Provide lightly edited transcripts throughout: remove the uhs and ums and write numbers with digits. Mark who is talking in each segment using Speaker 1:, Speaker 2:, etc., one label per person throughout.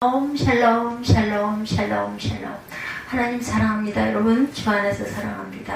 Speaker 1: 샬롬 샬롬 샬롬 샬롬. 하나님 사랑합니다. 여러분 주 안에서 사랑합니다.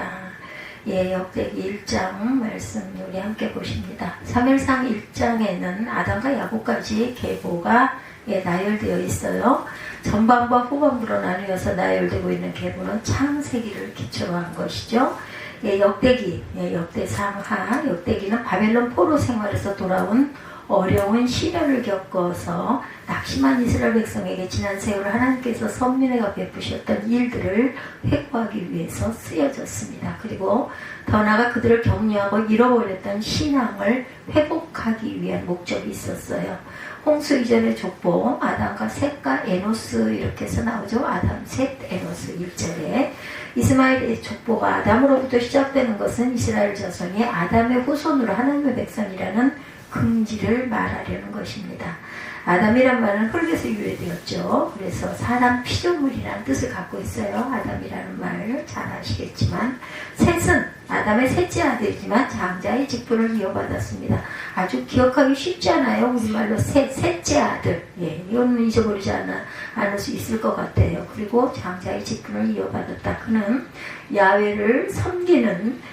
Speaker 1: 역대기 1장 말씀 우리 함께 보십니다. 사무엘상 1장에는 아담과 야곱까지 계보가 나열되어 있어요. 전반부와 후반부로 나누어서 나열되고 있는 계보는 창세기를 기초로 한 것이죠. 역대기, 역대상하, 역대기는 바벨론 포로 생활에서 돌아온 어려운 시련을 겪어서 낙심한 이스라엘 백성에게 지난 세월 하나님께서 선민회가 베푸셨던 일들을 회고하기 위해서 쓰여졌습니다. 그리고 더 나아가 그들을 격려하고 잃어버렸던 신앙을 회복하기 위한 목적이 있었어요. 홍수 이전의 족보, 아담과 셋과 에노스 이렇게 해서 나오죠. 아담, 셋, 에노스 1절에 이스마엘의 족보가 아담으로부터 시작되는 것은 이스라엘 자손이 아담의 후손으로 하나님의 백성이라는 긍지를 말하려는 것입니다. 아담이란 말은 흙에서 유래되었죠. 그래서 사람 피조물이라는 뜻을 갖고 있어요. 아담이라는 말 잘 아시겠지만 셋은 아담의 셋째 아들이지만 장자의 직분을 이어받았습니다. 아주 기억하기 쉽지 않아요. 우리말로 셋째 아들. 이거는 잊어버리지 않을 수 있을 것 같아요. 그리고 장자의 직분을 이어받았다. 그는 야훼를 섬기는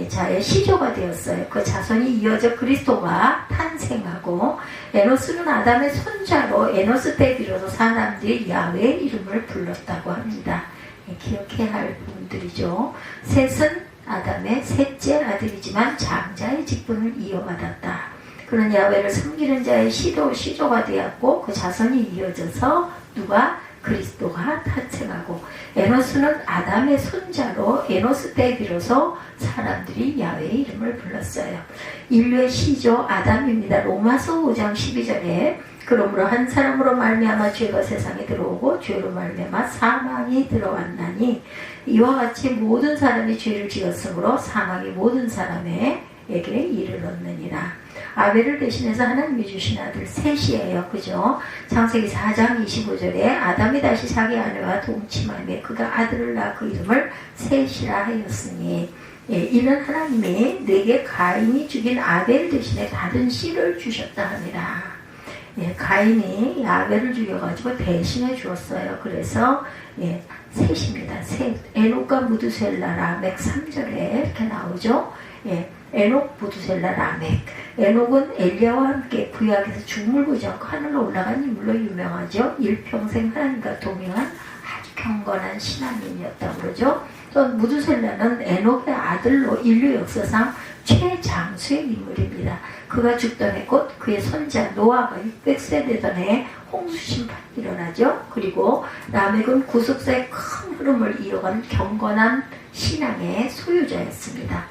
Speaker 1: 자의 시조가 되었어요. 그 자손이 이어져 그리스도가 탄생하고 에노스는 아담의 손자로 에노스 때 비로소 사람들이 야훼의 이름을 불렀다고 합니다. 기억해야 할 부분들이죠. 셋은 아담의 셋째 아들이지만 장자의 직분을 이어받았다. 그는 야훼를 섬기는 자의 시조가 되었고 그 자손이 이어져서 누가? 그리스도가 탄생하고 에노스는 아담의 손자로 에노스 때 비로소 사람들이 야훼의 이름을 불렀어요. 인류의 시조 아담입니다. 로마서 5장 12절에 그러므로 한 사람으로 말미암아 죄가 세상에 들어오고 죄로 말미암아 사망이 들어왔나니 이와 같이 모든 사람이 죄를 지었으므로 사망이 모든 사람에게 이르렀느니라. 아벨을 대신해서 하나님이 주신 아들 셋이에요. 그죠? 창세기 4장 25절에 아담이 다시 자기 아내와 동침하며 그가 아들을 낳아 그 이름을 셋이라 하였으니 이는 하나님이 내게 가인이 죽인 아벨 대신에 다른 씨를 주셨다 합니다. 가인이 아벨을 죽여가지고 대신해 주었어요. 그래서 셋입니다. 셋. 에녹과 무두셀라 라멕 3절에 이렇게 나오죠. 에녹, 무두셀라, 라멕. 에녹은 엘리야와 함께 구약에서 죽음을 보지 않고 하늘로 올라간 인물로 유명하죠. 일평생 하나님과 동행한 아주 경건한 신앙인이었다고 그러죠. 또 무두셀라는 에녹의 아들로 인류 역사상 최장수의 인물입니다. 그가 죽던 해 곧 그의 손자 노아가 600세 되던 해에 홍수 심판이 일어나죠. 그리고 라멕은 구속사의 큰 흐름을 이어가는 경건한 신앙의 소유자였습니다.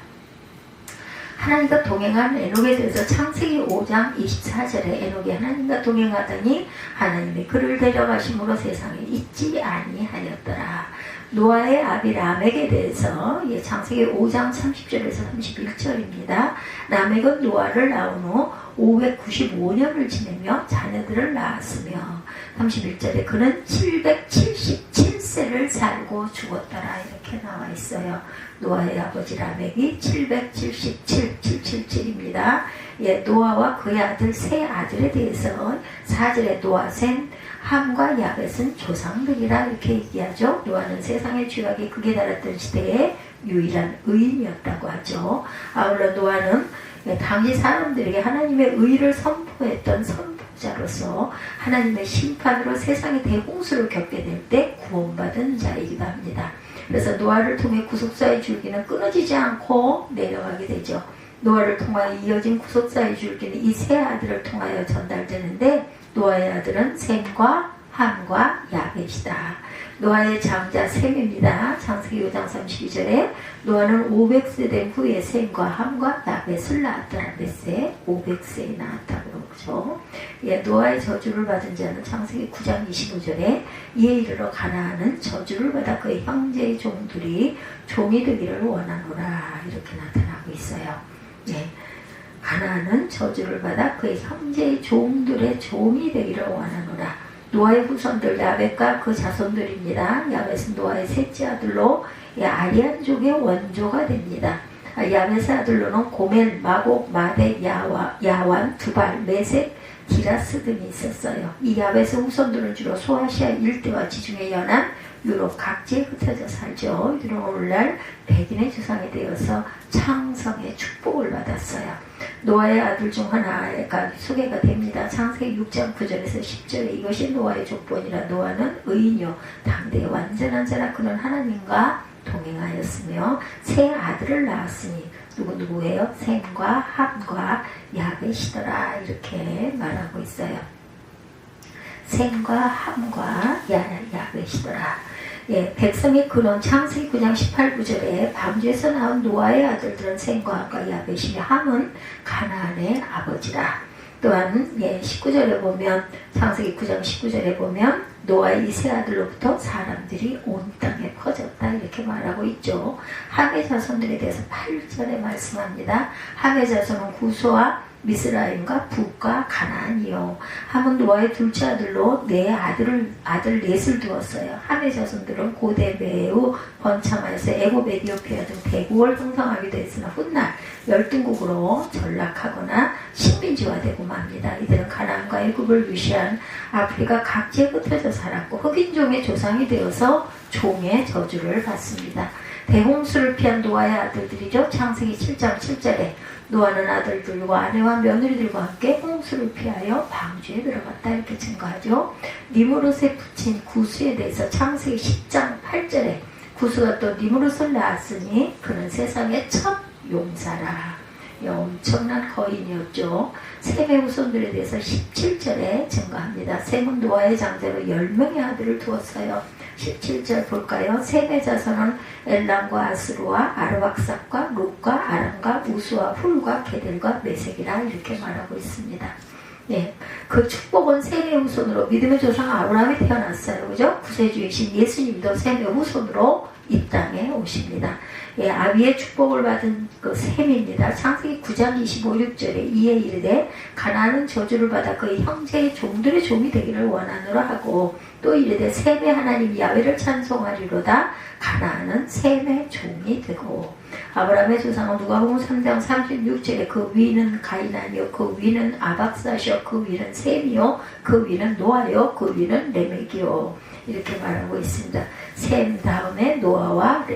Speaker 1: 하나님과 동행한 에녹에 대해서 창세기 5장 24절에 에녹이 하나님과 동행하더니 하나님이 그를 데려가심으로 세상에 있지 아니하였더라. 노아의 아비 라멕에 대해서 창세기 5장 30절에서 31절입니다. 라멕은 노아를 낳은 후 595년을 지내며 자녀들을 낳았으며 31절에 그는 777세를 살고 죽었더라 이렇게 나와 있어요. 노아의 아버지 라멕이 777입니다. 노아와 그의 아들 세 아들에 대해서 4절에 노아, 셈, 함과 야벳은 조상들이라 이렇게 얘기하죠. 노아는 세상의 죄악이 극에 달했던 시대에 유일한 의인이었다고 하죠. 아울러 노아는 당시 사람들에게 하나님의 의를 선포했던 선포자로서 하나님의 심판으로 세상의 대홍수를 겪게 될 때 구원받은 자이기도 합니다. 그래서 노아를 통해 구속사의 줄기는 끊어지지 않고 내려가게 되죠. 노아를 통하여 이어진 구속사의 줄기는 이 세 아들을 통하여 전달되는데 노아의 아들은 셈과 함과 야벳이다. 노아의 장자 셈입니다. 창세기 5장 32절에 노아는 500세 된 후에 셈과 함과 야벳을 낳았더라. 몇 세? 500세에 낳았다고 그러죠. 노아의 저주를 받은 자는 창세기 9장 25절에 이에 이르러 가나안은 저주를 받아 그의 형제의 종들이 종이 되기를 원하노라 이렇게 나타나고 있어요. 가나안은 저주를 받아 그의 형제의 종들의 종이 되기를 원하노라. 노아의 후손들 야벳과 그 자손들입니다. 야벳은 노아의 셋째 아들로 아리안족의 원조가 됩니다. 야벳의 아들로는 고멜, 마곡, 마덱, 야완, 두발, 메섹, 기라스 등이 있었어요. 이 야벳의 후손들은 주로 소아시아 일대와 지중해 연안 유럽 각지에 흩어져 살죠. 이들은 오늘날 백인의 조상이 되어서 창성의 축복을 받았어요. 노아의 아들 중 하나가 소개가 됩니다. 창세기 6장 9절에서 10절에 이것이 노아의 족본이라. 노아는 의인요 당대의 완전한 자라. 그는 하나님과 동행하였으며 세 아들을 낳았으니 누구예요? 셈과 함과 야벳이더라. 이렇게 말하고 있어요. 셈과 함과 야벳이더라. 예, 백성의 근원 창세기 9장 18구절에 밤주에서 나온 노아의 아들들은 셈과 함과 야벳이며 함은 가나안의 아버지라. 또한 19절에 보면 창세기 9장 19절에 보면 노아의 이 세 아들로부터 사람들이 온 땅에 퍼졌다 이렇게 말하고 있죠. 함의 자손들에 대해서 8절에 말씀합니다. 함의 자손은 구소와 미스라임과 북과 가나안이요. 함은 노아의 둘째 아들로 아들 넷을 두었어요. 함의 자손들은 고대 매우 번창하여서 애굽, 에티오피아 등 대국을 형성하기도 했으나 훗날 열등국으로 전락하거나 식민지화되고 맙니다. 이들은 가나안과 애굽을 위시한 아프리카 각지에 흩어져 살았고 흑인종의 조상이 되어서 종의 저주를 받습니다. 대홍수를 피한 노아의 아들들이죠. 창세기 7장 7절에 노아는 아들들과 아내와 며느리들과 함께 홍수를 피하여 방주에 들어갔다 이렇게 증거하죠. 니무롯에 붙인 구스에 대해서 창세기 10장 8절에 구스가 또 니무롯을 낳았으니 그는 세상의 첫 용사라. 엄청난 거인이었죠. 셈의 후손들에 대해서 17절에 증거합니다. 셈은 노아의 장자로 10명의 아들을 두었어요. 17절 볼까요? 셈의 자손은 엘람과 아스루와 아르박삭과 룻과 아람과 우수와 훌과 게델과 메색이라 이렇게 말하고 있습니다. 네, 그 축복은 셈의 후손으로 믿음의 조상 아브라함이 태어났어요. 그죠? 구세주이신 예수님도 셈의 후손으로 이 땅에 오십니다. 예, 아비의 축복을 받은 그 셈입니다. 창세기 9장 25, 6절에 이에 이르되 가나안은 저주를 받아 그의 형제의 종들의 종이 되기를 원하노라 하고 또 이르되 셈의 하나님 야훼를 찬송하리로다. 가나안은 셈의 종이 되고. 아브라함의 조상은 누가복음 3장 36절에 그 위는 가이나니요 그 위는 아박사시요 그 위는 셈이요 그 위는 노아요 그 위는 레멕이요 이렇게 말하고 있습니다. 셈 다음에 노아와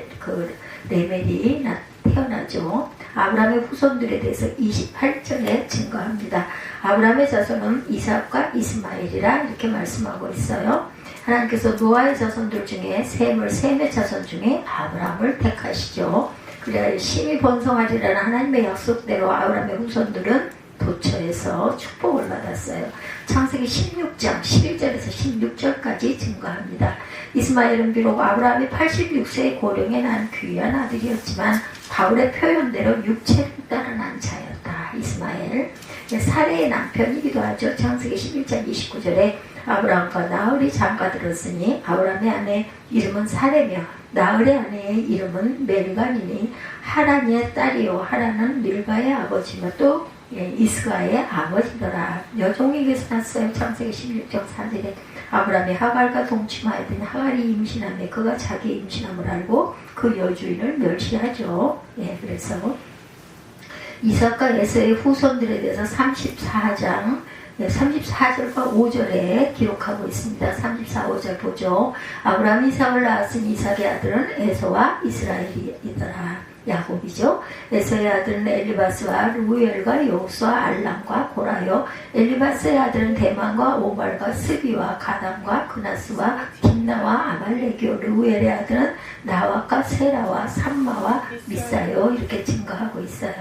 Speaker 1: 레멜이 태어나죠. 아브라함의 후손들에 대해서 28절에 증거합니다. 아브라함의 자손은 이삭과 이스마엘이라 이렇게 말씀하고 있어요. 하나님께서 노아의 자손들 중에 셈의 자손 중에 아브라함을 택하시죠. 그래야 심히 번성하리라는 하나님의 약속대로 아브라함의 후손들은 도처에서 축복을 받았어요. 창세기 16장 11절에서 16절까지 증거합니다. 이스마엘은 비록 아브라함이 86세의 고령에 난 귀한 아들이었지만 바울의 표현대로 육체를 따라 난 자였다. 이스마엘 사레의 남편이기도 하죠. 창세기 11장 29절에 아브라함과 나흘이 장가들었으니 아브라함의 아내 이름은 사레며 나흘의 아내의 이름은 멜간이니 하란의 딸이요 하란은 밀가의 아버지며 또 이스가의 아버지더라. 여종에게서 났어요. 창세기 16장 4절에 아브라함이 하갈과 동침하였더니 하갈이 임신하며 그가 자기 임신함을 알고 그 여주인을 멸시하죠. 예, 그래서 이삭과 에서의 후손들에 대해서 34장 34절과 5절에 기록하고 있습니다. 34, 5절 보죠. 아브라함이 이삭을 낳았으니 이삭의 아들은 에서와 이스라엘이더라. 야곱이죠. 에서의 아들은 엘리바스와 루엘과 여우스와 알람과 고라요. 엘리바스의 아들은 대만과 오발과 스비와 가담과 그나스와 김나와 아말렉이요. 루엘의 아들은 나와과 세라와 삼마와 미사요. 이렇게 증거하고 있어요.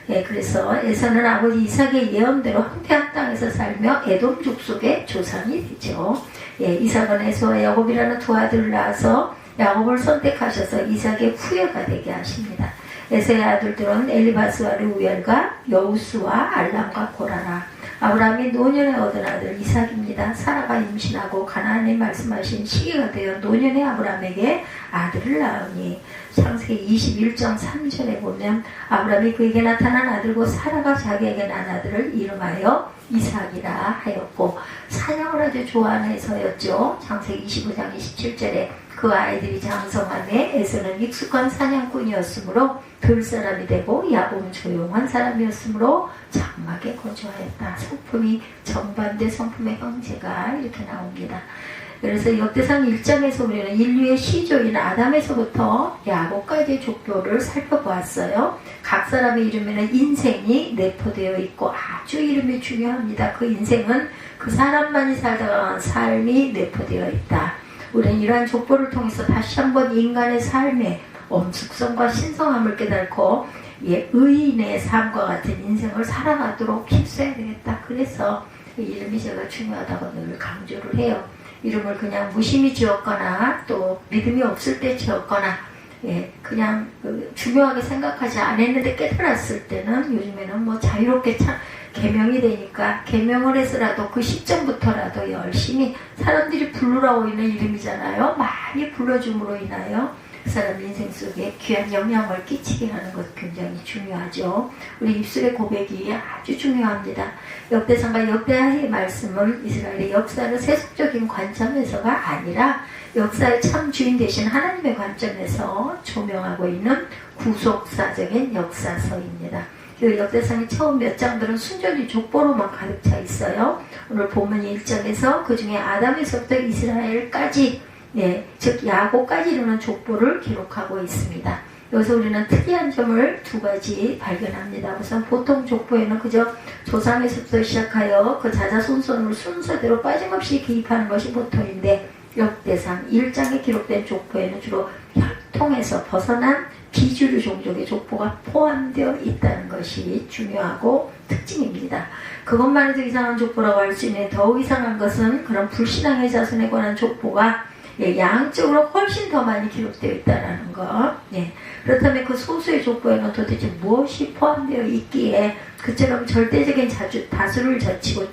Speaker 1: 예, 그래서 에서는 아버지 이삭의 예언대로 황폐한 땅에서 살며 에돔 족속의 조상이 되죠. 예, 이삭은 에서와 야곱이라는 두 아들을 낳아서 야곱을 선택하셔서 이삭의 후예가 되게 하십니다. 에서의 아들들은 엘리바스와 루엘과 여우스와 알람과 고라라. 아브라함이 노년에 얻은 아들 이삭입니다. 사라가 임신하고 가나안에 말씀하신 시기가 되어 노년의 아브라함에게 아들을 낳으니 창세기 21장 3절에 보면 아브라함이 그에게 나타난 아들고 사라가 자기에게 난 아들을 이름하여 이삭이라 하였고 사냥을 아주 좋아해서였죠. 창세기 25장 27절에 그 아이들이 장성함에 에서는 익숙한 사냥꾼이었으므로 들사람이 되고 야곱은 조용한 사람이었으므로 장막에 거주하였다. 성품이 정반대 성품의 형제가 이렇게 나옵니다. 그래서 역대상 1장에서 우리는 인류의 시조인 아담에서부터 야곱까지의 족보를 살펴보았어요. 각 사람의 이름에는 인생이 내포되어 있고 아주 이름이 중요합니다. 그 인생은 그 사람만이 살다가 삶이 내포되어 있다. 우리는 이러한 족보를 통해서 다시 한번 인간의 삶의 엄숙성과 신성함을 깨닫고 의인의 삶과 같은 인생을 살아가도록 힘써야 되겠다. 그래서 이름이 제가 중요하다고 늘 강조를 해요. 이름을 그냥 무심히 지었거나 또 믿음이 없을 때 지었거나 그냥 중요하게 생각하지 않았는데 깨달았을 때는 요즘에는 뭐 자유롭게 계명이 되니까 계명을 해서라도 그 시점부터라도 열심히 사람들이 부르라고 있는 이름이잖아요. 많이 불러줌으로 인하여 그 사람 인생 속에 귀한 영향을 끼치게 하는 것 굉장히 중요하죠. 우리 입술의 고백이 아주 중요합니다. 역대상과 역대하의 말씀은 이스라엘의 역사를 세속적인 관점에서가 아니라 역사의 참 주인 되신 하나님의 관점에서 조명하고 있는 구속사적인 역사서입니다. 그 역대상의 처음 몇 장들은 순전히 족보로만 가득 차 있어요. 오늘 본문 1장에서 그 중에 아담에서부터 이스라엘까지 즉 야곱까지 이르는 족보를 기록하고 있습니다. 여기서 우리는 특이한 점을 두 가지 발견합니다. 우선 보통 족보에는 그저 조상에서부터 시작하여 그 자자손손으로 순서대로 빠짐없이 기입하는 것이 보통인데 역대상 1장에 기록된 족보에는 주로 혈통에서 벗어난 비주류 종족의 족보가 포함되어 있다는 것이 중요하고 특징입니다. 그것만 해도 이상한 족보라고 할 수 있는 더욱 이상한 것은 그런 불신앙의 자손에 관한 족보가 양적으로 훨씬 더 많이 기록되어 있다는 것. 그렇다면 그 소수의 족보에는 도대체 무엇이 포함되어 있기에 그처럼 절대적인 다수를 젖히고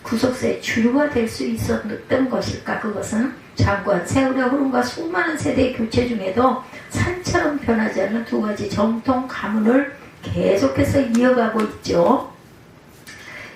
Speaker 1: 구속사의 주류가 될 수 있었던 것일까? 그것은 장과 세월의 흐름과 수많은 세대의 교체 중에도 산처럼 변하지 않는 두 가지 정통 가문을 계속해서 이어가고 있죠.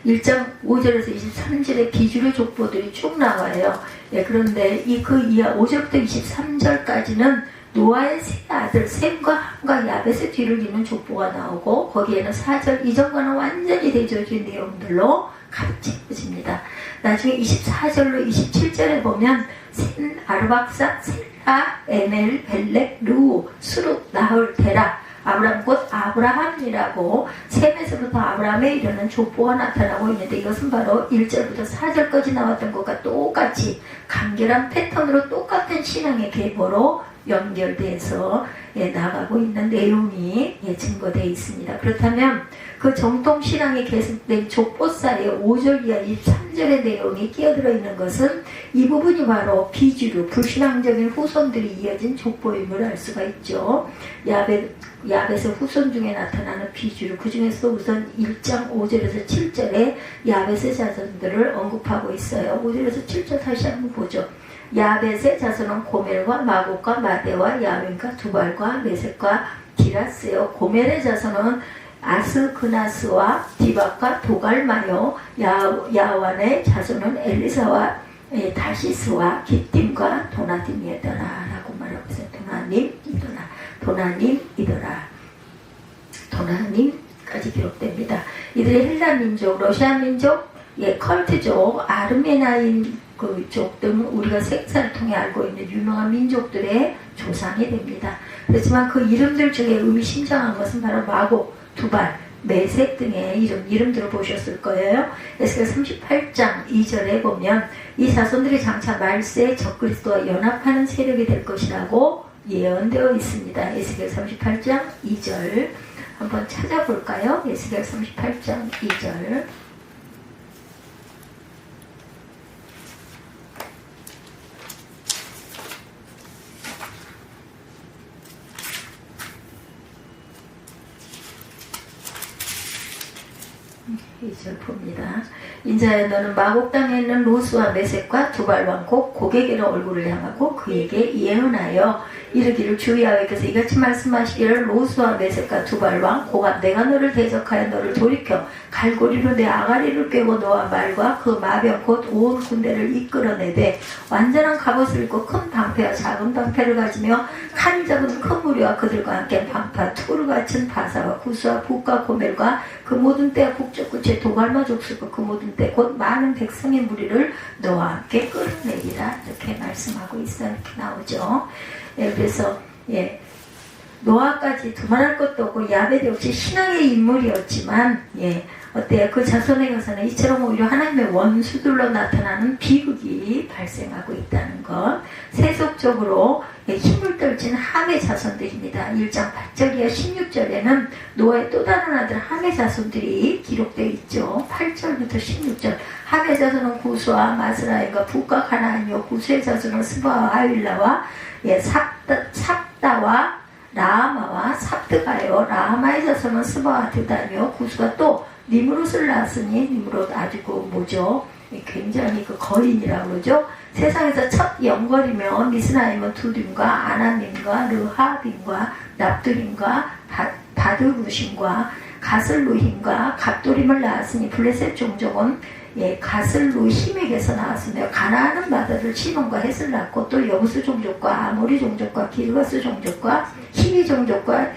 Speaker 1: 1장 5절에서 23절의 비주류 족보들이 쭉 나와요. 그런데 그 이하 5절부터 23절까지는 노아의 세 아들 셈과 함과 야벳의 뒤를 잇는 족보가 나오고 거기에는 4절 이전과는 완전히 대조된 내용들로 가득 채워집니다. 나중에 24절로 27절에 보면 셈, 아르박사, 셀라, 에멜, 벨렉, 루, 수룻, 나홀, 데라 아브람 곧 아브라함이라고 셈에서부터 아브라함에 이르는 족보가 나타나고 있는데 이것은 바로 1절부터 4절까지 나왔던 것과 똑같이 간결한 패턴으로 똑같은 신앙의 계보로 연결돼서 나가고 있는 내용이 증거되어 있습니다. 그렇다면 그 정통신앙에 계승된 족보사의 5절 이하 23절의 내용이 끼어들어 있는 것은 이 부분이 바로 비주류, 불신앙적인 후손들이 이어진 족보임을 알 수가 있죠. 야벳의 후손 중에 나타나는 비주류, 그 중에서도 우선 1장 5절에서 7절에 야벳의 자손들을 언급하고 있어요. 5절에서 7절 다시 한번 보죠. 야벳의 자손은 고멜과 마곡과 마데와 야윈과 두발과 메섹과 디라스요. 고멜의 자손은 아스그나스와 디박과 도갈마요. 야완의 자손은 엘리사와 다시스와 기띔과 도나딤이더라 라고 말하고 있어요. 도나님이더라. 기록됩니다. 이들의 헬라 민족, 러시아 민족, 컬트족, 아르메나인 그족 등 우리가 색사를 통해 알고 있는 유명한 민족들의 조상이 됩니다. 그렇지만 그 이름들 중에 의미심장한 것은 바로 마곡, 두발, 메색 등의 이름들을 보셨을 거예요. 에스겔 38장 2절에 보면 이 자손들이 장차 말세에 적그리스도와 연합하는 세력이 될 것이라고 예언되어 있습니다. 에스겔 38장 2절 한번 찾아볼까요? 에스겔 38장 2절 봅니다. 인자야 너는 마곡 땅에 있는 로스와 메섹과 두발왕 곧 고객의 얼굴을 향하고 그에게 예언하여 이르기를 주 야훼께서 이같이 말씀하시기를 로스와 메섹과 두발왕 고가 내가 너를 대적하여 너를 돌이켜 갈고리로 내 아가리를 꿰고 너와 말과 그 마병 곧 온 군대를 이끌어내되 완전한 갑옷을 입고 큰 방패와 작은 방패를 가지며 칼 잡은 큰 무리와 그들과 함께 방파 투를 갖춘 바사와 구스와 북과 고멜과 그 모든 때 북쪽끝에 도갈마 족속과 그 모든 때 곧 많은 백성의 무리를 너와 함께 끌어내리라 이렇게 말씀하고 있어 이렇게 나오죠. 예, 그래서 노아까지 두말할 것도 없고 야벳 역시 신앙의 인물이었지만 어때요? 그 자손에 가서는 이처럼 오히려 하나님의 원수들로 나타나는 비극이 발생하고 있다는 것. 세속적으로 힘을 떨친 함의 자손들입니다. 1장 8절이야 16절에는 노아의 또 다른 아들 함의 자손들이 기록되어 있죠. 8절부터 16절. 함의 자손은 구스와 마스라임과 북과 가나안이요 구스의 자손은 스바와 하윌라와 삽다와 라하마와 삽드가요. 라하마의 자손은 스바와 드다며 구스가 또 니므롯을 낳았으니 니므롯 아주 뭐죠? 굉장히 거인이라고 그러죠. 세상에서 첫 영걸이며 미스나임은 두딤과 아나님과 르하빔과 납두림과 바드루심과 가슬루힘과 갑도림을 낳았으니 블레셋 종족은 가슬루힘에게서 나왔으며 가나안은 마다를 시몬과 헷을 낳고 또 여부스 종족과 아모리 종족과 기르가스 종족과 히비 종족과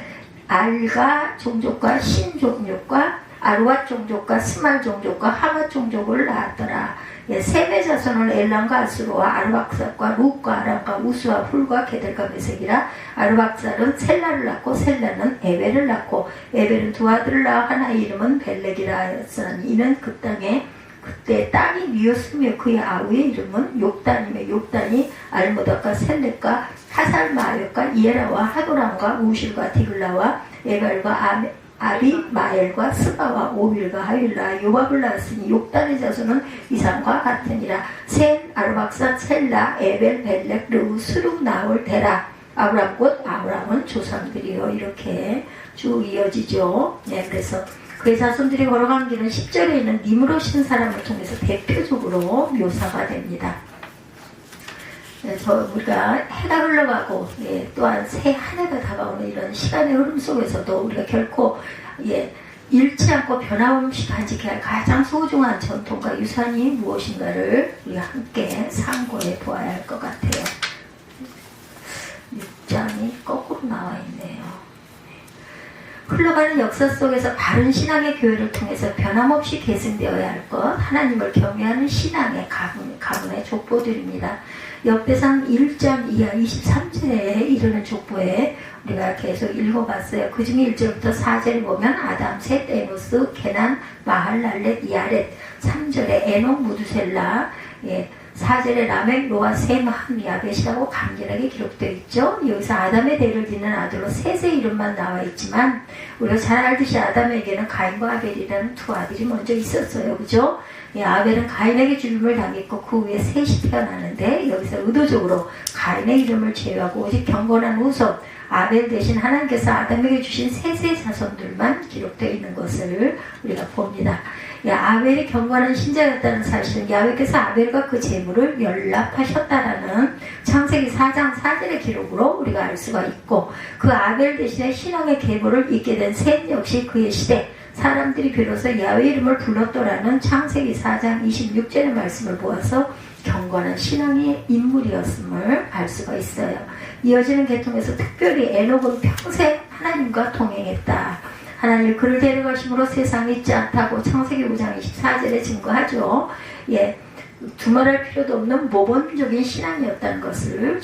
Speaker 1: 알가 종족과 신 종족과 아루앗 종족과 스말 종족과 하맛 종족을 낳았더라. 셈의 자손은 엘람과 아수르와 아르박삭과 룩과 아람과 우스와 훌과 게델과 메색이라. 아르박삭은 셀라를 낳고 셀라는 에벨을 낳고 에벨은 두 아들을 낳아 하나의 이름은 벨렉이라 하였으니 이는 그 땅에 그때 땅이 미었으며 그의 아우의 이름은 욕단이며 욕단이 알모닥과 셀렉과 하살마역과 예라와 하도람과 우실과 디글라와 에발과 아비마엘과 스바와 오빌과 하윌라 요밥을 낳았으니 욕단의 자손은 이상과 같으니라. 센 아르박산 셀라 에벨 벨렉 르우 스루 나올 데라. 아브람 곧 아브람은 조상들이요. 이렇게 쭉 이어지죠. 그래서 그의 자손들이 걸어간 길은 10절에 있는 니므롯인 사람을 통해서 대표적으로 묘사가 됩니다. 우리가 해가 흘러가고 또한 새 한 해가 다가오는 이런 시간의 흐름 속에서도 우리가 결코 잃지 않고 변함없이 간직해야 할 가장 소중한 전통과 유산이 무엇인가를 우리가 함께 상고해 보아야 할 것 같아요. 6장이 거꾸로 나와 있네요. 흘러가는 역사 속에서 바른 신앙의 교회를 통해서 변함없이 계승되어야 할 것, 하나님을 경외하는 신앙의 가문의 족보들입니다. 역대상 1장 이하 23절에 이르는 족보에 우리가 계속 읽어봤어요. 그 중에 1절부터 4절에 보면 아담, 셋, 에노스, 게난, 마할랄렛, 야렛, 3절에 에녹, 무두셀라, 4절에 라멕, 노아, 셈, 함, 야벳이라고 간결하게 기록되어 있죠. 여기서 아담의 대를 잇는 아들로 셋의 이름만 나와 있지만 우리가 잘 알듯이 아담에게는 가인과 아벨이라는 두 아들이 먼저 있었어요. 그죠? 아벨은 가인에게 죽임을 당했고 그 후에 셋이 태어나는데 여기서 의도적으로 가인의 이름을 제외하고 오직 경건한 후손 아벨 대신 하나님께서 아담에게 주신 셋의 자손들만 기록되어 있는 것을 우리가 봅니다. 아벨이 경건한 신자였다는 사실은 야훼께서 아벨과 그 재물을 연락하셨다라는 창세기 4장 4절의 기록으로 우리가 알 수가 있고 그 아벨 대신에 신앙의 계보를 잇게 된 셋 역시 그의 시대 사람들이 비로소 야훼 이름을 불렀더라는 창세기 4장 26절의 말씀을 보아서 경건한 신앙의 인물이었음을 알 수가 있어요. 이어지는 계통에서 특별히 에녹은 평생 하나님과 동행했다. 하나님 그를 데려가심으로 세상에 있지 않다고 창세기 5장 24절에 증거하죠. 두말할 필요도 없는 모범적인 신앙이었다는 것을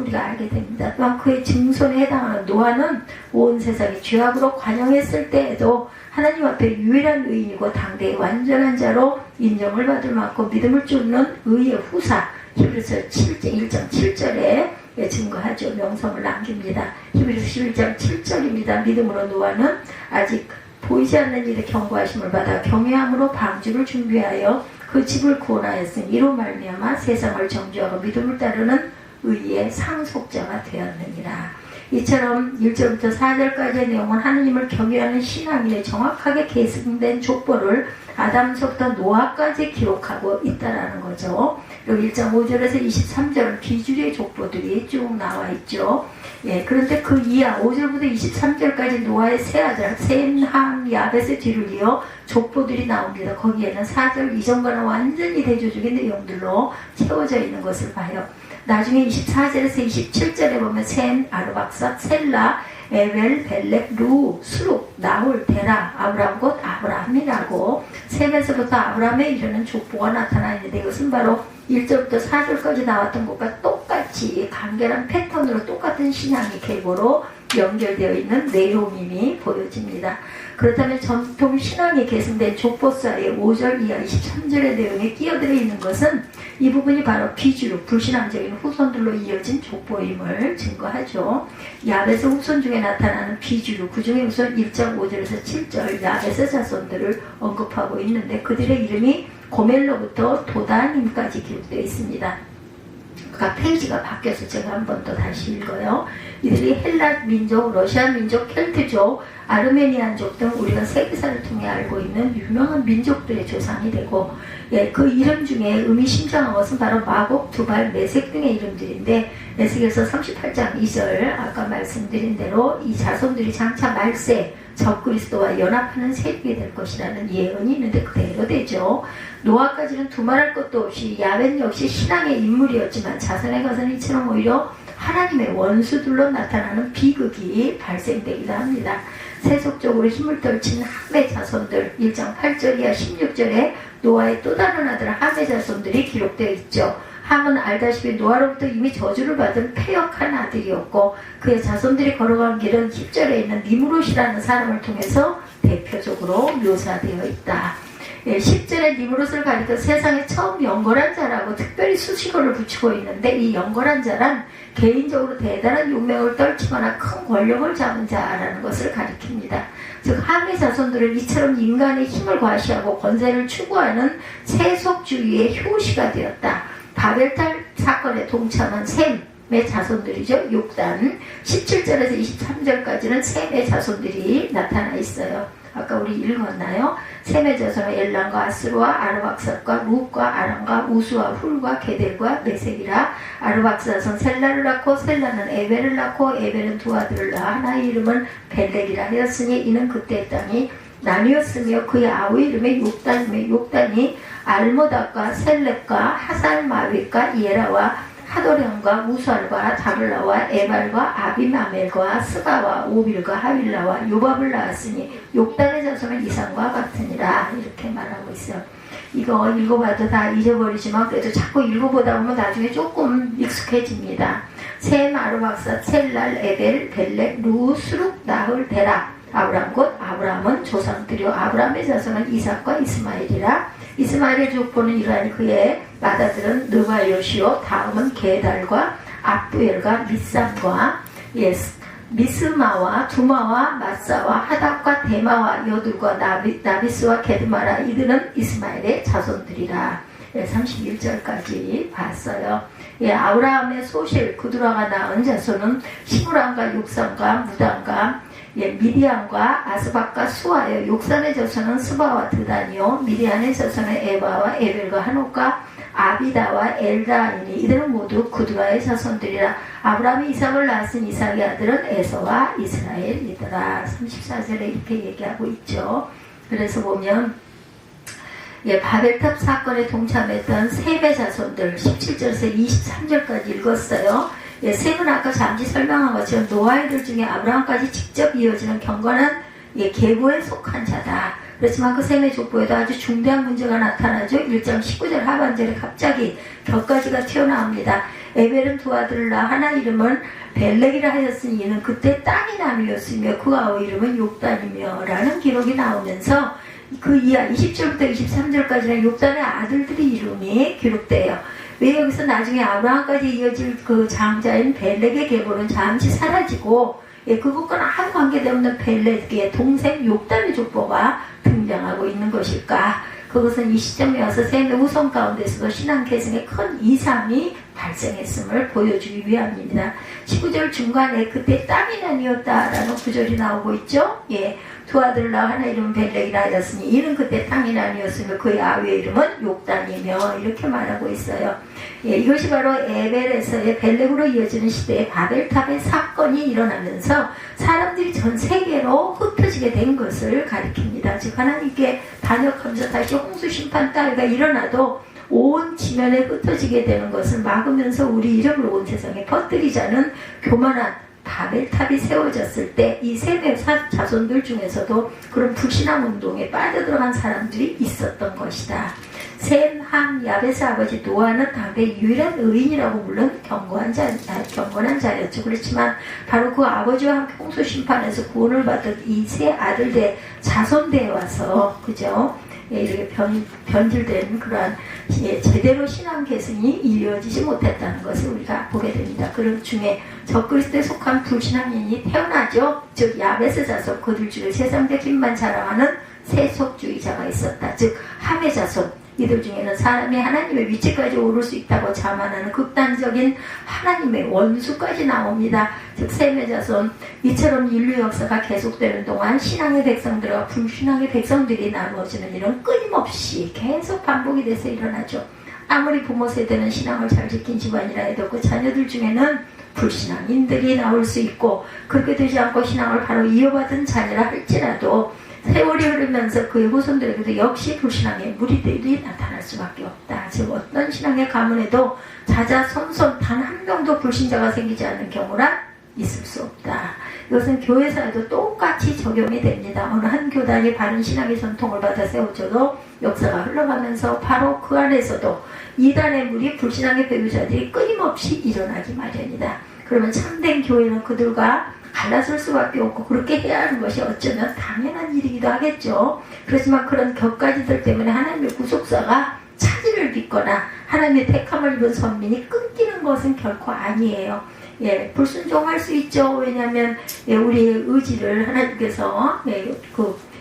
Speaker 1: 우리가 알게 됩니다. 또한 그의 증손에 해당하는 노아는 온 세상이 죄악으로 관영했을 때에도 하나님 앞에 유일한 의인이고 당대의 완전한 자로 인정을 받을 만큼 믿음을 쫓는 의의 후사 히브리서 1장 7절에 증거하죠. 명성을 남깁니다. 히브리서 11장 7절입니다. 믿음으로 노아는 아직 보이지 않는 일에 경고하심을 받아 경외함으로 방주를 준비하여 그 집을 구원하였으니 이로 말미암아 세상을 정죄하고 믿음을 따르는 의의 상속자가 되었느니라. 이처럼 1절부터 4절까지의 내용은 하느님을 경외하는 신앙인의 정확하게 계승된 족보를 아담서부터 노아까지 기록하고 있다라는 거죠. 그리고 1장 5절에서 23절은 비주류의 족보들이 쭉 나와 있죠. 예, 그런데 그 이하 5절부터 23절까지 노아의 세 아들 셈, 함, 야벳의 뒤를 이어 족보들이 나옵니다. 거기에는 4절 이전과는 완전히 대조적인 내용들로 채워져 있는 것을 봐요. 나중에 24절에서 27절에 보면 셈, 아르박삭, 셀라, 에벨, 벨렉, 루, 수룩, 나홀, 데라, 아브람 곧 아브라함이라고 셈에서부터 아브라함에 이르는 족보가 나타나 있는데 이것은 바로 1절부터 4절까지 나왔던 것과 똑같이 간결한 패턴으로 똑같은 신앙의 계보로 연결되어 있는 내용임이 보여집니다. 그렇다면 전통 신앙이 계승된 족보사의 5절 이하 23절의 내용에 끼어들어 있는 것은 이 부분이 바로 비주류, 불신앙적인 후손들로 이어진 족보임을 증거하죠. 야벳의 후손 중에 나타나는 비주류, 그 중에 우선 1장 5절에서 7절 야벳의 자손들을 언급하고 있는데 그들의 이름이 고멜로부터 도다님까지 기록되어 있습니다. 그러니까 페이지가 바뀌어서 제가 한 번 더 다시 읽어요. 이들이 헬라 민족, 러시아 민족, 켈트족, 아르메니안족 등 우리가 세계사를 통해 알고 있는 유명한 민족들의 조상이 되고, 예, 그 이름 중에 의미심장한 것은 바로 마곡, 두발, 메색 등의 이름들인데 에스겔서 38장 2절 아까 말씀드린 대로 이 자손들이 장차 말세 적그리스도와 연합하는 세력이 될 것이라는 예언이 있는데 그대로 되죠. 노아까지는 두말할 것도 없이 야벳 역시 신앙의 인물이었지만 자손에 가서는 이처럼 오히려 하나님의 원수들로 나타나는 비극이 발생되기도 합니다. 세속적으로 힘을 떨친 함의 자손들 1장 8절 이하 16절에 노아의 또 다른 아들 함의 자손들이 기록되어 있죠. 함은 알다시피 노아로부터 이미 저주를 받은 패역한 아들이었고 그의 자손들이 걸어간 길은 10절에 있는 니무롯이라는 사람을 통해서 대표적으로 묘사되어 있다. 10절에 니무롯을 가리켜 세상에 처음 영걸한 자라고 특별히 수식어를 붙이고 있는데 이 영걸한 자란 개인적으로 대단한 용맹을 떨치거나 큰 권력을 잡은 자라는 것을 가리킵니다. 즉 함의 자손들은 이처럼 인간의 힘을 과시하고 권세를 추구하는 세속주의의 효시가 되었다. 바벨탑 사건에 동참한 셈의 자손들이죠. 6단 17절에서 23절까지는 셈의 자손들이 나타나 있어요. 아까 우리 읽었나요? 셈의 자손은 엘람과 아스루와 아르박삭과 룻과 아람과 우수와 훌과 게델과 메색이라. 아르박삭은 셀라를 낳고 셀라는 에벨을 낳고 에벨은 두 아들을 낳아 하나의 이름은 벨렉이라 하였으니 이는 그때 땅이 나뉘었으며 그의 아우 이름의 욕단이며 욕단이 알모닥과 셀렉과 하살마윗과 예라와 하도령과 우살과 다블라와 에발과 아비마멜과 스가와 오빌과 하윌라와 요밥을 낳았으니 욕단의 자손은 이상과 같으니라. 이렇게 말하고 있어요. 이거 읽어봐도 다 잊어버리지만 그래도 자꾸 읽어보다 보면 나중에 조금 익숙해집니다. 셈, 아르박삭, 셀랄, 에벨, 벨렉, 루, 수룩, 나흘, 데라. 아브람 곧 아브람은 조상들이요 아브람의 자손은 이삭과 이스마엘이라. 이스마엘의 족보는 이러한 그의 맏아들은 느바요시요 다음은 게달과 압부엘과 미삼과 미스마와 두마와 마사와 하닥과 데마와 여둘과 나비스와 게드마라. 이들은 이스마엘의 자손들이라. 31절까지 봤어요. 아브라함의 소실 그두라가 낳은 자손은 시므람과 욕삼과 무담과 미디안과 아스박과 수아요. 욕삼의 자손은 스바와 드단이요 미디안의 자손은 에바와 에벨과 한옥과 아비다와 엘다이니. 이들은 모두 구두라의 자손들이라. 아브라함이 이삭을 낳았은 이삭의 아들은 에서와 이스라엘이더라. 34절에 이렇게 얘기하고 있죠. 그래서 보면 바벨탑 사건에 동참했던 셈의 자손들 17절에서 23절까지 읽었어요. 셈은 아까 잠시 설명한 것처럼 노아이들 중에 아브라함까지 직접 이어지는 경건한 계보에 속한 자다. 그렇지만 그 셈의 족보에도 아주 중대한 문제가 나타나죠. 1장 19절 하반절에 갑자기 격가지가 튀어나옵니다. 에벨은 두 아들을 낳아 하나 이름은 벨렉이라 하였으니 이는 그때 땅이 나누었으며 그 아우 이름은 욕단이며 라는 기록이 나오면서 그 이하 20절부터 23절까지는 욕단의 아들들의 이름이 기록돼요. 왜 여기서 나중에 아브라함까지 이어질 그 장자인 벨렉의 계보는 잠시 사라지고 그것과는 아무 관계도 없는 벨렉의 동생 욕단의 족보가 등장하고 있는 것일까? 그것은 이 시점에 와서 셈의 후손 가운데서도 신앙 계승에 큰 이상이 발생했음을 보여주기 위함입니다. 19절 중간에 그때 땀이 나뉘었다라는 구절이 나오고 있죠. 예, 두 아들 낳아 하나 이름은 벨렉이라 하였으니 이는 그때 땀이 나뉘었으며 그의 아우의 이름은 욕단이며 이렇게 말하고 있어요. 예, 이것이 바로 에벨에서의 벨렉으로 이어지는 시대에 바벨탑의 사건이 일어나면서 사람들이 전 세계로 흩어지게 된 것을 가리킵니다. 즉 하나님께 반역하면서 다시 홍수 심판 따위가 일어나도 온 지면에 흩어지게 되는 것을 막으면서 우리 이름을 온 세상에 퍼뜨리자는 교만한 바벨탑이 세워졌을 때 이 셈의 자손들 중에서도 그런 불신앙 운동에 빠져들어간 사람들이 있었던 것이다. 셈, 함, 야베스 아버지 노아는 당대 유일한 의인이라고 물론 경건한 자였죠. 그렇지만 바로 그 아버지와 함께 홍수 심판에서 구원을 받은 이 세 아들의 자손대에 와서 그죠? 예, 이렇게 변질된 그러한 제대로 신앙 계승이 이루어지지 못했다는 것을 우리가 보게 됩니다. 그런 중에 적그리스도에 속한 불신앙인이 태어나죠. 즉 야베스 자손, 그들 중에 세상적 힘만 자랑하는 세속주의자가 있었다. 즉 함의 자손, 이들 중에는 사람이 하나님의 위치까지 오를 수 있다고 자만하는 극단적인 하나님의 원수까지 나옵니다. 즉 셈의 자손, 이처럼 인류 역사가 계속되는 동안 신앙의 백성들과 불신앙의 백성들이 나누어지는 일은 끊임없이 계속 반복이 돼서 일어나죠. 아무리 부모 세대는 신앙을 잘 지킨 집안이라 해도 그 자녀들 중에는 불신앙인들이 나올 수 있고, 그렇게 되지 않고 신앙을 바로 이어받은 자녀라 할지라도 세월이 흐르면서 그의 후손들에게도 역시 불신앙의 무리들이 나타날 수밖에 없다. 즉 어떤 신앙의 가문에도 자자손손 단 한 명도 불신자가 생기지 않는 경우란 있을 수 없다. 이것은 교회사에도 똑같이 적용이 됩니다. 어느 한 교단이 바른 신앙의 전통을 받아 세워져도 역사가 흘러가면서 바로 그 안에서도 이단의 무리 불신앙의 배우자들이 끊임없이 일어나기 마련이다. 그러면 참된 교회는 그들과 갈라설 수밖에 없고 그렇게 해야 하는 것이 어쩌면 당연한 일이기도 하겠죠. 그렇지만 그런 격가지들 때문에 하나님의 구속사가 차질을 빚거나 하나님의 택함을 입은 선민이 끊기는 것은 결코 아니에요. 예, 불순종할 수 있죠. 왜냐하면 우리의 의지를 하나님께서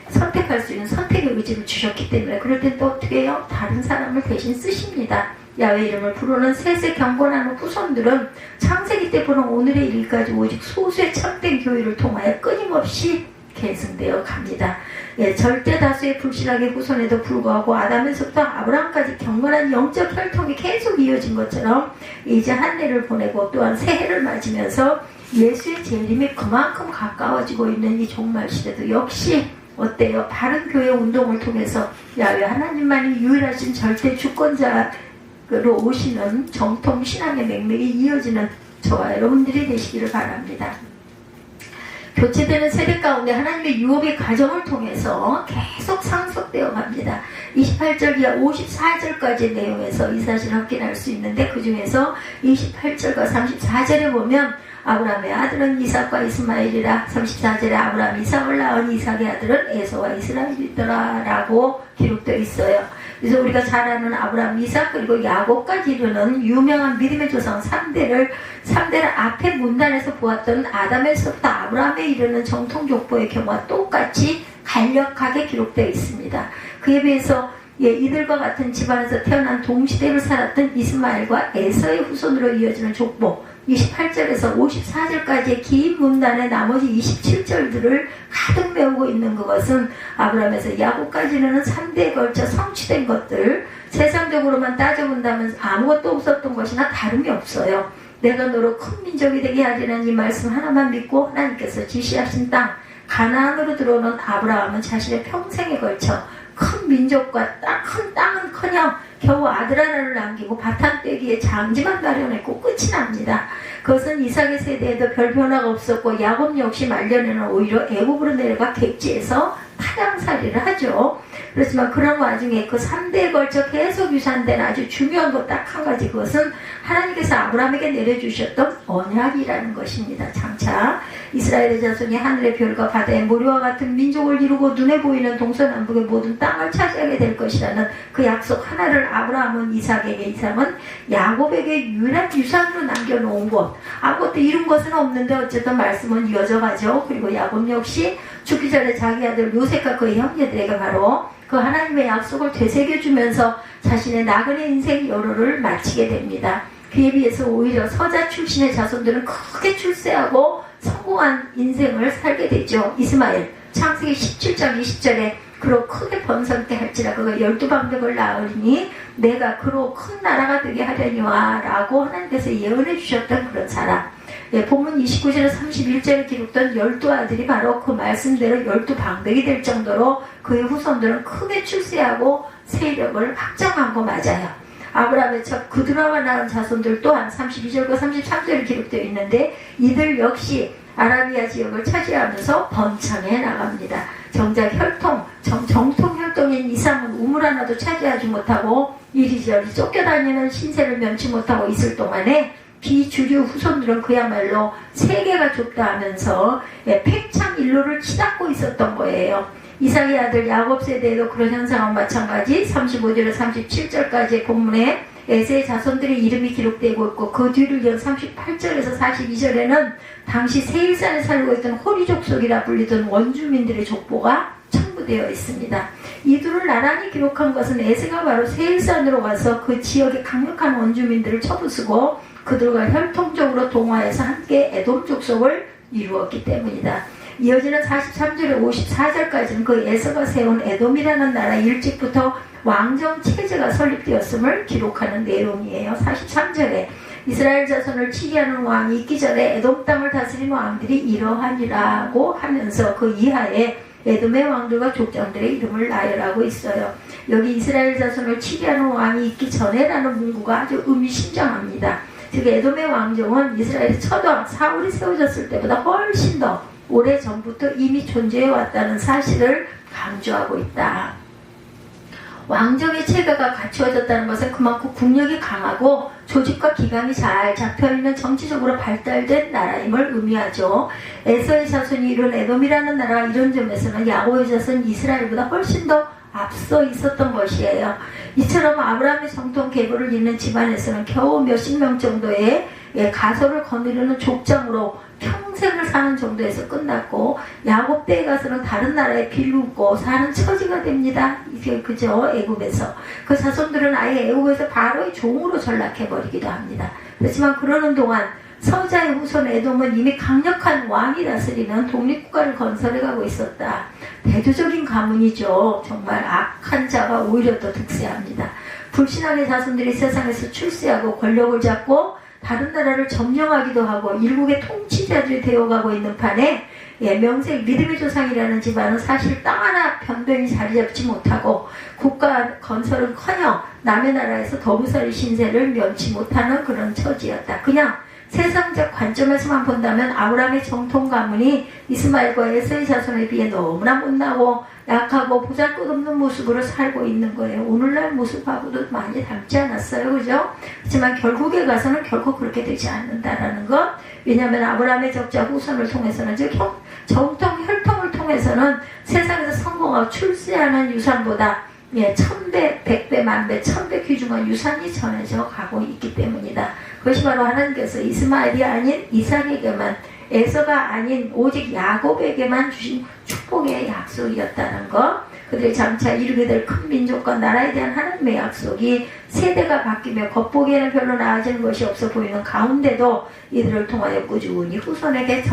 Speaker 1: 선택할 수 있는 선택의 의지를 주셨기 때문에 그럴 땐 또 어떻게 해요? 다른 사람을 대신 쓰십니다. 야훼 이름을 부르는 셋의 경건한 후손들은 창세기 때 보는 오늘의 일까지 오직 소수의 참된 교회를 통하여 끊임없이 계승되어 갑니다. 예, 절대 다수의 불신앙의 후손에도 불구하고 아담에서부터 아브라함까지 경건한 영적 혈통이 계속 이어진 것처럼 이제 한 해를 보내고 또한 새 해를 맞으면서 예수의 재림이 그만큼 가까워지고 있는 이 종말 시대도 역시 어때요? 바른 교회 운동을 통해서 야훼 하나님만이 유일하신 절대 주권자로 오시는 정통 신앙의 맥락이 이어지는 저와 여러분들이 되시기를 바랍니다. 교체되는 세대 가운데 하나님의 유업의 과정을 통해서 계속 상속되어 갑니다. 28절 이하 54절까지의 내용에서 이 사실을 확인할 수 있는데 그 중에서 28절과 34절에 보면 아브라함의 아들은 이삭과 이스마엘이라, 34절에 아브라함이 이삭을 낳은 이삭의 아들은 에서와 이스라엘이더라 라고 기록되어 있어요. 그래서 우리가 잘 아는 아브라함, 이삭 그리고 야곱까지 이르는 유명한 믿음의 조상 3대를 앞에 문단에서 보았던 아담에서부터 아브라함에 이르는 정통 족보의 경우와 똑같이 간략하게 기록되어 있습니다. 그에 비해서 이들과 같은 집안에서 태어난 동시대를 살았던 이스마엘과 에서의 후손으로 이어지는 족보 28절에서 54절까지의 긴 문단의 나머지 27절들을 가득 메우고 있는 그것은 아브라함에서 야곱까지는 3대에 걸쳐 성취된 것들, 세상적으로만 따져본다면 아무것도 없었던 것이나 다름이 없어요. 내가 너로 큰 민족이 되게 하리라는 이 말씀 하나만 믿고 하나님께서 지시하신 땅 가나안으로 들어오는 아브라함은 자신의 평생에 걸쳐 큰 민족과 큰 땅은커녕 겨우 아들 하나를 남기고 바탕 떼기에 장지만 마련했고 끝이 납니다. 그것은 이삭의 세대에도 별 변화가 없었고 야곱 역시 말년에는 오히려 애굽으로 내려가 객지에서 타향살이를 하죠. 그렇지만 그런 와중에 그 3대에 걸쳐 계속 유산된 아주 중요한 것 딱 한 가지, 그것은 하나님께서 아브라함에게 내려주셨던 언약이라는 것입니다. 장차 이스라엘의 자손이 하늘의 별과 바다의 모래와 같은 민족을 이루고 눈에 보이는 동서남북의 모든 땅을 차지하게 될 것이라는 그 약속 하나를 아브라함은 이삭에게, 이삭은 야곱에게 유일한 유산으로 남겨놓은 것, 아무것도 이룬 것은 없는데 어쨌든 말씀은 이어져가죠. 그리고 야곱 역시 죽기 전에 자기 아들 요셉과 그의 형제들에게 바로 그 하나님의 약속을 되새겨주면서 자신의 나그네 인생 여로를 마치게 됩니다. 그에 비해서 오히려 서자 출신의 자손들은 크게 출세하고 성공한 인생을 살게 되죠. 이스마엘 창세기 17장 20절에 그로 크게 번성케 할지라 그가 12방백을 낳으리니 내가 그로 큰 나라가 되게 하려니와 라고 하나님께서 예언해 주셨던 그런 사람. 예, 본문 29절에 31절에 기록된 12아들이 바로 그 말씀대로 12방백이 될 정도로 그의 후손들은 크게 출세하고 세력을 확장한 거 맞아요. 아브라함의 첫 그드라와 낳은 자손들 또한 32절과 33절에 기록되어 있는데 이들 역시 아라비아 지역을 차지하면서 번창해 나갑니다. 정작 정통 혈통인 이상은 우물 하나도 차지하지 못하고 이리저리 쫓겨다니는 신세를 면치 못하고 있을 동안에 비주류 후손들은 그야말로 세계가 좁다 하면서 팽창 일로를 치닫고 있었던 거예요. 이삭의 아들 야곱 세대에도 그런 현상과 마찬가지 35절에서 37절까지의 본문에 에세의 자손들의 이름이 기록되고 있고 그 뒤를 이은 38절에서 42절에는 당시 세일산에 살고 있던 호리 족속이라 불리던 원주민들의 족보가 첨부되어 있습니다. 이들을 나란히 기록한 것은 에세가 바로 세일산으로 가서 그 지역의 강력한 원주민들을 쳐부수고 그들과 혈통적으로 동화해서 함께 에돔 족속을 이루었기 때문이다. 이어지는 43절에 54절까지는 그 에서가 세운 에돔이라는 나라 일찍부터 왕정 체제가 설립되었음을 기록하는 내용이에요. 43절에 이스라엘 자손을 치게하는 왕이 있기 전에 에돔 땅을 다스리는 왕들이 이러하니라고 하면서 그 이하에 에돔의 왕들과 족장들의 이름을 나열하고 있어요. 여기 이스라엘 자손을 치게하는 왕이 있기 전에라는 문구가 아주 의미심장합니다. 즉 에돔의 왕정은 이스라엘의 첫왕 사울이 세워졌을 때보다 훨씬 더 오래전부터 이미 존재해 왔다는 사실을 강조하고 있다. 왕정의 체계가 갖추어졌다는 것은 그만큼 국력이 강하고 조직과 기강이 잘 잡혀있는 정치적으로 발달된 나라임을 의미하죠. 에서의 자손이 이룬 에돔이라는 나라가 이런 점에서는 야곱의 자손 이스라엘보다 훨씬 더 앞서 있었던 것이에요. 이처럼 아브라함의 정통 계보를 잇는 집안에서는 겨우 몇십 명 정도의 가소를 거느리는 족장으로 평생을 사는 정도에서 끝났고 야곱 때에 가서는 다른 나라에 빌붙고 사는 처지가 됩니다. 이게 그죠? 애굽에서 그 자손들은 아예 애굽에서 바로의 종으로 전락해버리기도 합니다. 그렇지만 그러는 동안 서자의 후손 에돔은 이미 강력한 왕이 다스리는 독립국가를 건설해가고 있었다. 대조적인 가문이죠. 정말 악한 자가 오히려 더 득세합니다. 불신앙의 자손들이 세상에서 출세하고 권력을 잡고 다른 나라를 점령하기도 하고 일국의 통치자들이 되어가고 있는 판에 명색 믿음의 조상이라는 집안은 사실 땅 하나 변변히 자리 잡지 못하고 국가 건설은커녕 남의 나라에서 더부살이 신세를 면치 못하는 그런 처지였다. 그냥 세상적 관점에서만 본다면 아브라함의 정통 가문이 이스마엘과 에서의 자손에 비해 너무나 못나고 약하고 보잘것없는 모습으로 살고 있는 거예요. 오늘날 모습하고도 많이 닮지 않았어요. 그죠? 하지만 결국에 가서는 결코 그렇게 되지 않는다라는 것. 왜냐하면 아브라함의 적자 후손을 통해서는 즉 정통 혈통을 통해서는 세상에서 성공하고 출세하는 유산보다 1000배, 100배, 만배, 1000배 귀중한 유산이 전해져 가고 있기 때문이다. 그것이 바로 하나님께서 이스마엘이 아닌 이삭에게만, 에서가 아닌 오직 야곱에게만 주신 축복의 약속이었다는 것. 그들이 장차 이루게 될 큰 민족과 나라에 대한 하나님의 약속이 세대가 바뀌며 겉보기에는 별로 나아지는 것이 없어 보이는 가운데도 이들을 통하여 꾸준히 후손에게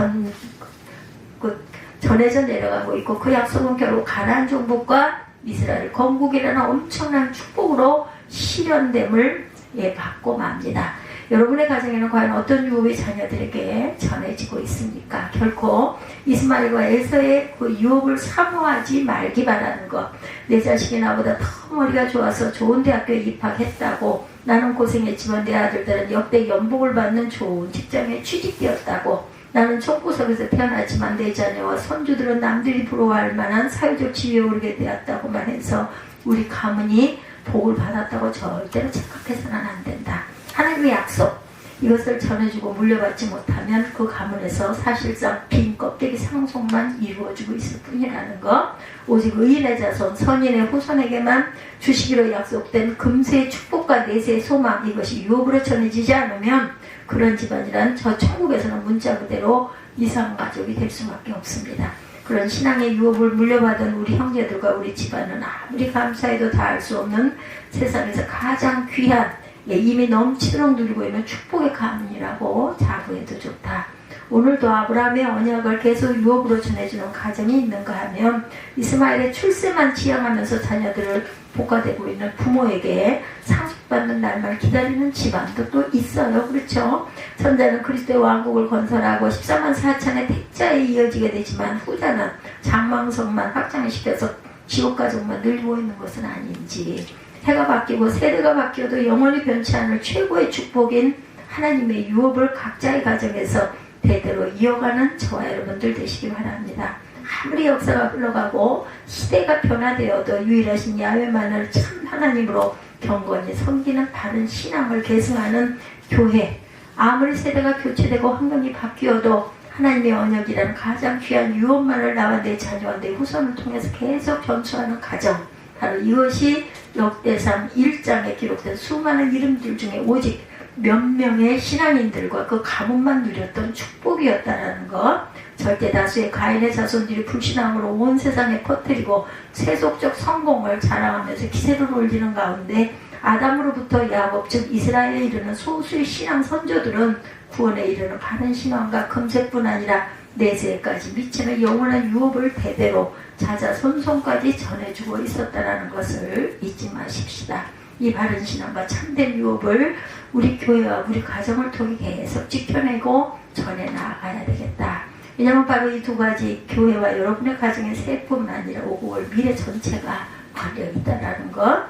Speaker 1: 전해져 내려가고 있고 그 약속은 결국 가나안 종복과 이스라엘 건국이라는 엄청난 축복으로 실현됨을 받고 맙니다. 여러분의 가정에는 과연 어떤 유업이 자녀들에게 전해지고 있습니까? 결코 이스마엘과 에서의 그 유업을 사모하지 말기 바라는 것. 내 자식이 나보다 더 머리가 좋아서 좋은 대학교에 입학했다고, 나는 고생했지만 내 아들들은 역대 연봉을 받는 좋은 직장에 취직되었다고, 나는 총구석에서 태어났지만 내 자녀와 손주들은 남들이 부러워할 만한 사회적 지위에 오르게 되었다고만 해서 우리 가문이 복을 받았다고 절대로 착각해서는 안 된다. 하나님의 약속, 이것을 전해주고 물려받지 못하면 그 가문에서 사실상 빈 껍데기 상속만 이루어지고 있을 뿐이라는 것. 오직 의인의 자손, 선인의 후손에게만 주시기로 약속된 금세의 축복과 내세의 소망, 이것이 유업으로 전해지지 않으면 그런 집안이란 저 천국에서는 문자 그대로 이상가족이 될 수밖에 없습니다. 그런 신앙의 유업을 물려받은 우리 형제들과 우리 집안은 아무리 감사해도 다 알 수 없는 세상에서 가장 귀한 이미 넘치도록 누리고 있는 축복의 가문이라고 자부해도 좋다. 오늘도 아브라함의 언약을 계속 유업으로 전해주는 가정이 있는가 하면 이스마엘의 출세만 지향하면서 자녀들을 복가되고 있는 부모에게 상속받는 날만 기다리는 집안도 또 있어요. 그렇죠? 선자는 그리스도의 왕국을 건설하고 14만 4천의 택자에 이어지게 되지만 후자는 장망성만 확장시켜서 지옥 가족만 늘고 있는 것은 아닌지, 해가 바뀌고 세대가 바뀌어도 영원히 변치 않을 최고의 축복인 하나님의 유업을 각자의 가정에서 대대로 이어가는 저와 여러분들 되시기 바랍니다. 아무리 역사가 흘러가고 시대가 변화되어도 유일하신 야훼만을 참 하나님으로 경건히 섬기는 바른 신앙을 계승하는 교회, 아무리 세대가 교체되고 환경이 바뀌어도 하나님의 언약이라는 가장 귀한 유업만을 나와 내 자녀와 내 후손을 통해서 계속 전수하는 가정, 바로 이것이 역대상 1장에 기록된 수많은 이름들 중에 오직 몇 명의 신앙인들과 그 가문만 누렸던 축복이었다라는 것, 절대 다수의 가인의 자손들이 불신앙으로 온 세상에 퍼뜨리고 세속적 성공을 자랑하면서 기세를 올리는 가운데 아담으로부터 야곱 즉 이스라엘에 이르는 소수의 신앙 선조들은 구원에 이르는 바른 신앙과 금세뿐 아니라 내세까지 미치는 영원한 유업을 대대로 자자손손까지 전해주고 있었다라는 것을 잊지 마십시다. 이 바른 신앙과 참된 유업을 우리 교회와 우리 가정을 통해 계속 지켜내고 전해 나아가야 되겠다. 왜냐하면 바로 이 두 가지, 교회와 여러분의 가정의 새뿐만 아니라 오고 올 미래 전체가 걸려있다라는 것.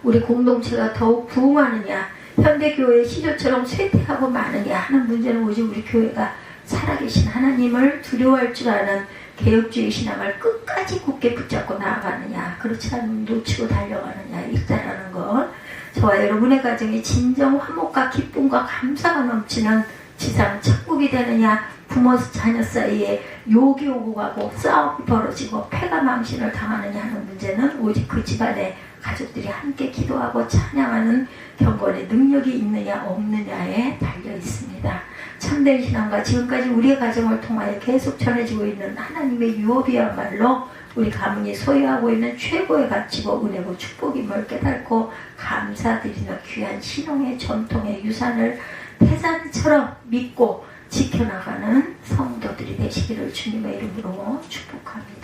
Speaker 1: 우리 공동체가 더욱 부흥하느냐, 현대교회의 시조처럼 쇠퇴하고 마느냐 하는 문제는 오직 우리 교회가 살아계신 하나님을 두려워할 줄 아는 개혁주의 신앙을 끝까지 굳게 붙잡고 나아가느냐, 그렇지 않으면 놓치고 달려가느냐 있다라는 것. 저와 여러분의 가정이 진정 화목과 기쁨과 감사가 넘치는 지상 천국이 되느냐, 부모 자녀 사이에 욕이 오고 가고 싸움이 벌어지고 패가 망신을 당하느냐 하는 문제는 오직 그 집안의 가족들이 함께 기도하고 찬양하는 경건의 능력이 있느냐 없느냐에 달려 있습니다. 참된 신앙과 지금까지 우리의 가정을 통하여 계속 전해지고 있는 하나님의 유업이야말로 우리 가문이 소유하고 있는 최고의 가치고 은혜고 축복임을 깨닫고 감사드리는 귀한 신앙의 전통의 유산을 태산처럼 믿고 지켜나가는 성도들이 되시기를 주님의 이름으로 축복합니다.